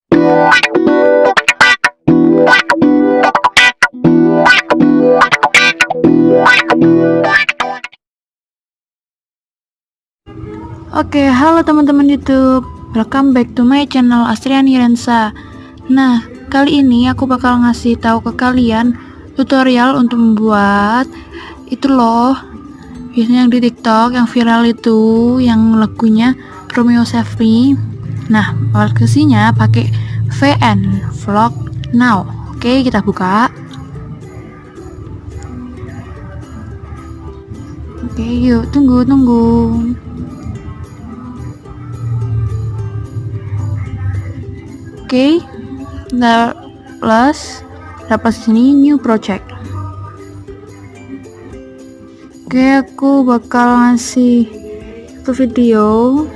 Oke, halo teman-teman YouTube. Welcome back to my channel Astriani Rensa. Nah, kali ini aku bakal ngasih tahu ke kalian tutorial untuk membuat itu loh. Biasanya yang di TikTok yang viral itu, yang lagunya Romeo Save Me. Nah, aplikasinya pakai VN Vlog Now. Oke, kita buka. Oke, yuk tunggu. Oke, dapat sini new project. Oke, aku bakal ngasih satu video.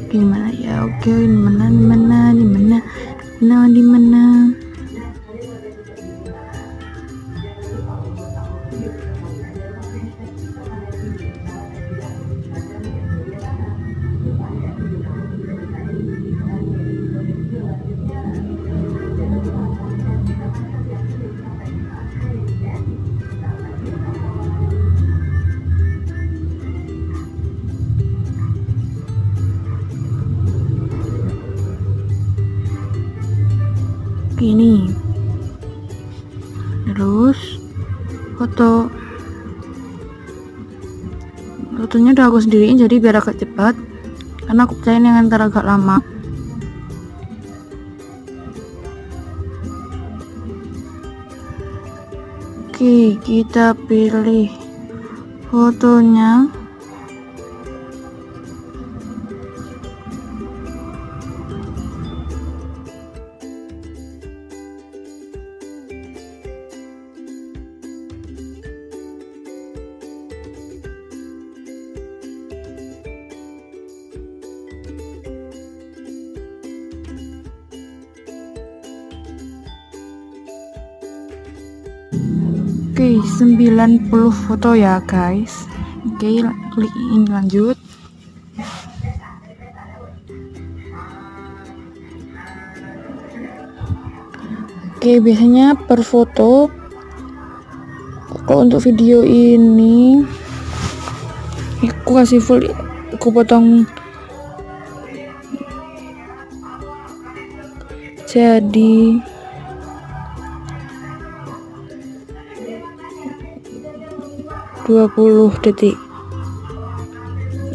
Gimana ya? Oke, di mana? Ini terus fotonya udah aku sendiriin jadi biar agak cepat karena aku percaya yang antara agak lama. Oke, kita pilih fotonya. Oke, 90 foto ya guys. Oke, klik ini lanjut. Oke, biasanya per foto, kalau untuk video ini aku kasih full, aku potong jadi 20 detik.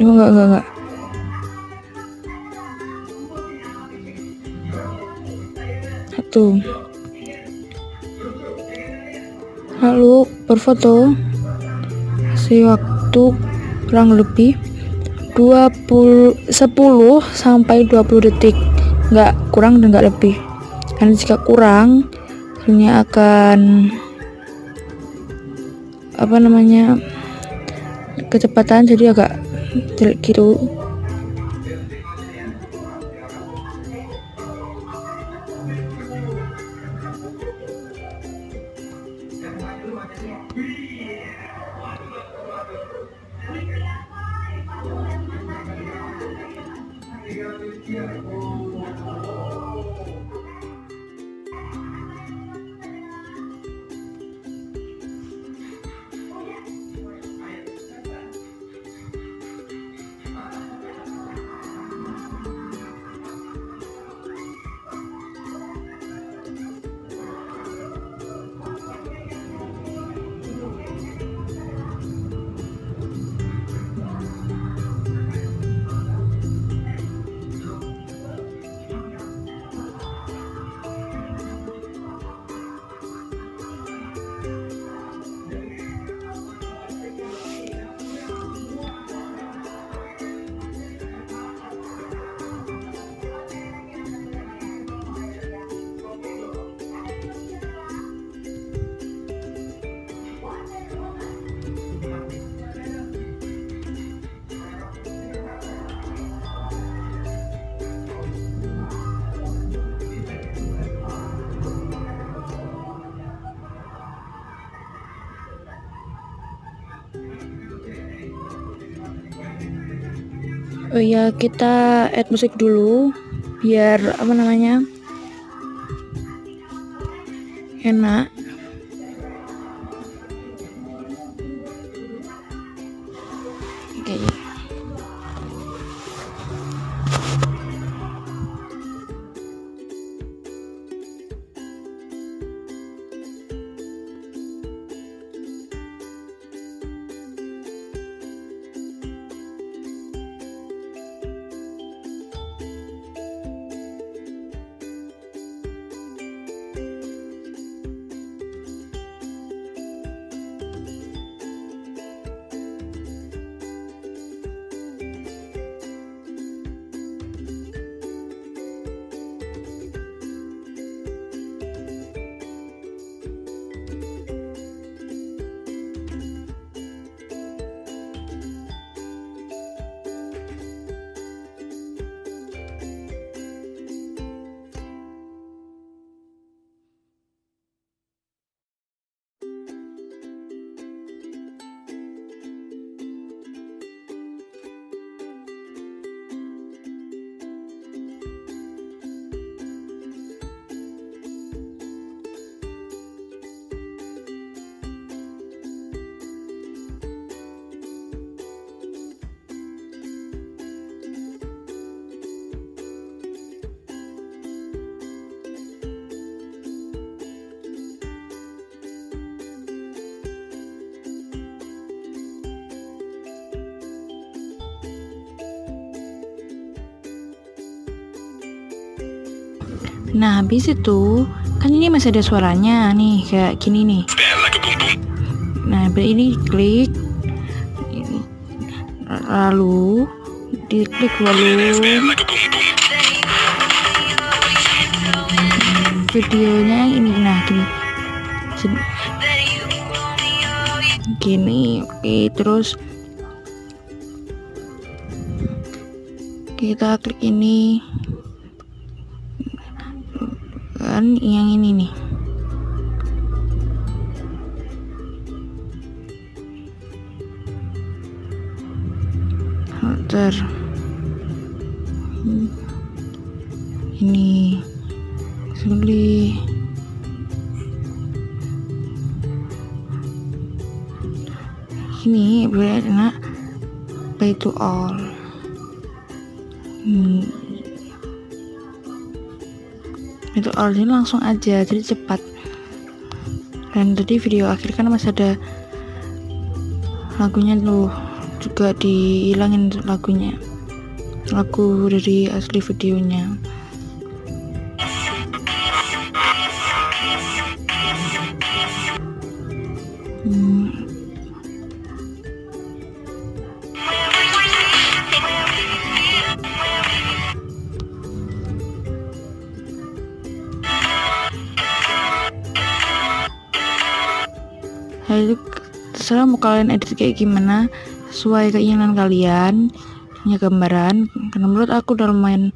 Enggak. Satu. Lalu per foto kasih waktu kurang lebih 10 sampai 20 detik. Enggak kurang dan enggak lebih. Karena jika kurang hasilnya akan kecepatan jadi agak jelek gitu. Oh ya, kita add musik dulu biar enak. Oke. Nah, habis itu kan ini masih ada suaranya nih, kayak gini nih. Nah, ini klik, lalu diklik volume, videonya yang ini. Nah, gini. Oke, terus kita klik ini kan, yang ini nih. Filter ini sulit. Ini boleh enak play to all. Itu all ini langsung aja, jadi cepat. Dan tadi video akhir kan masih ada lagunya tuh, juga dihilangin lagunya, lagu dari asli videonya. Lalu terserah mau kalian edit kayak gimana, sesuai keinginan kalian, punya gambaran. Karena menurut aku udah lumayan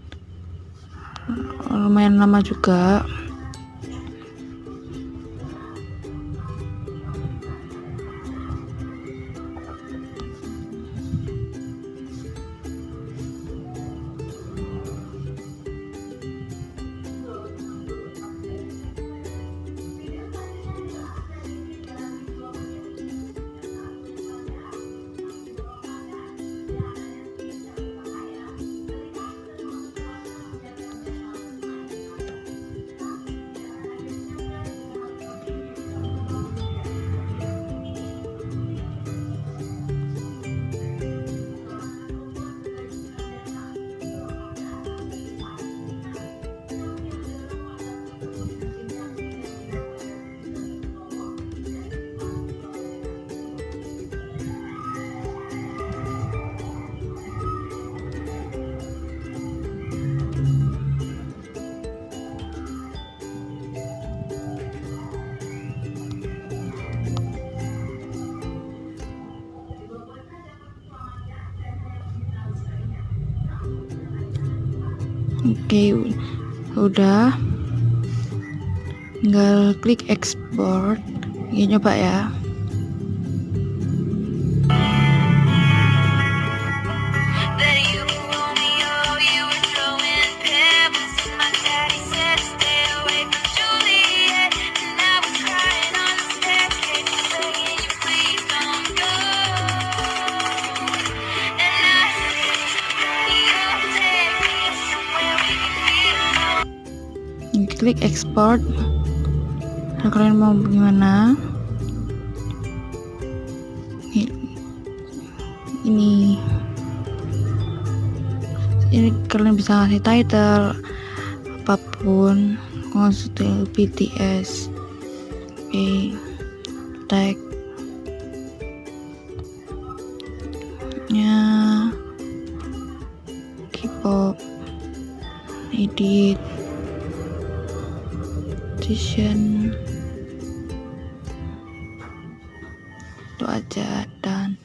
lama juga. Oke, udah, tinggal klik export. Ya, coba ya. klik export. Nah, kalian mau gimana? Ini kalian bisa kasih title apapun, konsul BTS, tag nya K-pop, edit, edition, itu aja. Dan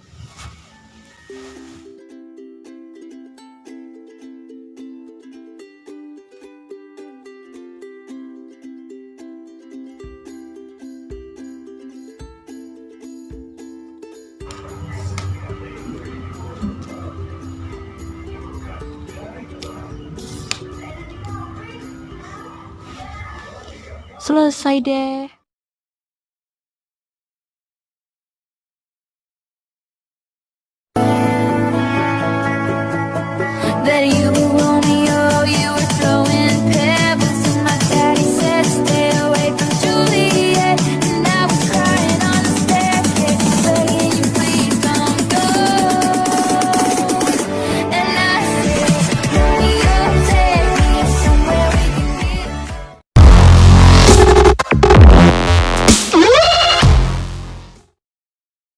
selesai deh.